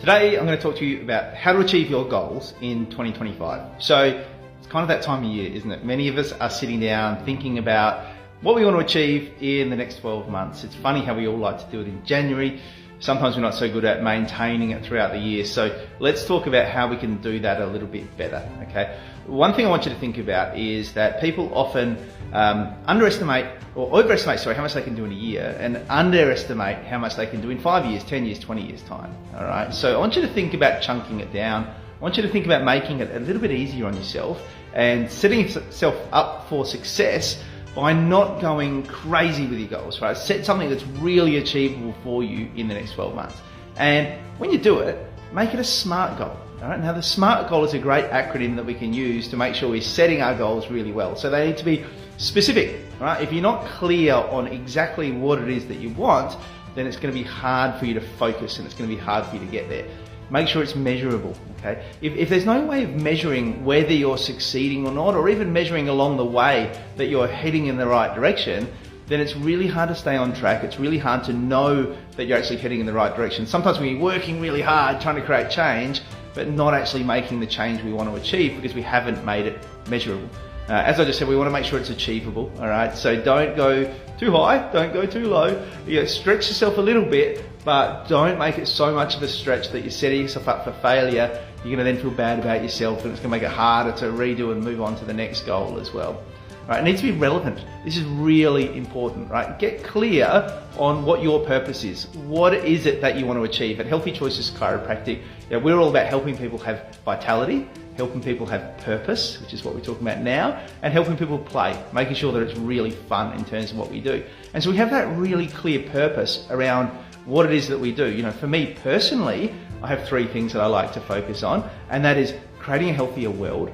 Today I'm going to talk to you about how to achieve your goals in 2025. So it's kind of that time of year, isn't it? Many of us are sitting down thinking about what we want to achieve in the next 12 months. It's funny how we all like to do it in January. Sometimes we're not so good at maintaining it throughout the year. So let's talk about how we can do that a little bit better, okay? One thing I want you to think about is that people often overestimate how much they can do in a year and underestimate how much they can do in 5 years, 10 years, 20 years time, all right? So I want you to think about chunking it down. I want you to think about making it a little bit easier on yourself and setting yourself up for success by not going crazy with your goals, right? Set something that's really achievable for you in the next 12 months. And when you do it, make it a SMART goal, all right? Now the SMART goal is a great acronym that we can use to make sure we're setting our goals really well. So they need to be specific, right? If you're not clear on exactly what it is that you want, then it's gonna be hard for you to focus and it's gonna be hard for you to get there. Make sure it's measurable, okay? If there's no way of measuring whether you're succeeding or not, or even measuring along the way that you're heading in the right direction, then it's really hard to stay on track. It's really hard to know that you're actually heading in the right direction. Sometimes we're working really hard trying to create change, but not actually making the change we want to achieve because we haven't made it measurable. As I just said, we want to make sure it's achievable, all right? So don't go too high, don't go too low. Stretch yourself a little bit, but don't make it so much of a stretch that you're setting yourself up for failure. You're gonna then feel bad about yourself and it's gonna make it harder to redo and move on to the next goal as well. Right, it needs to be relevant. This is really important, right? Get clear on what your purpose is. What is it that you want to achieve? At Healthy Choices Chiropractic, we're all about helping people have vitality, helping people have purpose, which is what we're talking about now, and helping people play, making sure that it's really fun in terms of what we do. And so we have that really clear purpose around what it is that we do. For me personally, I have three things that I like to focus on, and that is creating a healthier world,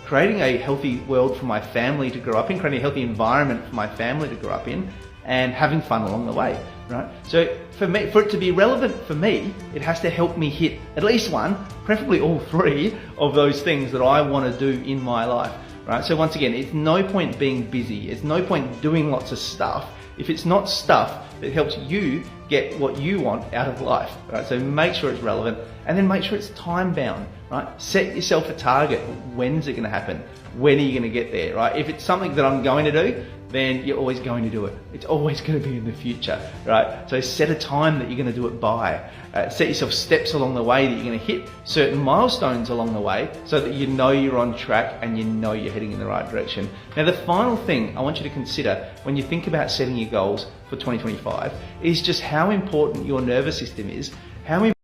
creating a healthy world for my family to grow up in, creating a healthy environment for my family to grow up in, and having fun along the way, right? So for it to be relevant for me, it has to help me hit at least one, preferably all three of those things that I want to do in my life, right? So once again, it's no point being busy. It's no point doing lots of stuff if it's not stuff that helps you get what you want out of life, right? So make sure it's relevant and then make sure it's time bound, right? Set yourself a target. When's it gonna happen? When are you gonna get there, right? If it's something that I'm going to do, then you're always going to do it. It's always going to be in the future, right? So set a time that you're going to do it by. Set yourself steps along the way that you're going to hit certain milestones along the way so that you know you're on track and you know you're heading in the right direction. Now the final thing I want you to consider when you think about setting your goals for 2025 is just how important your nervous system is, how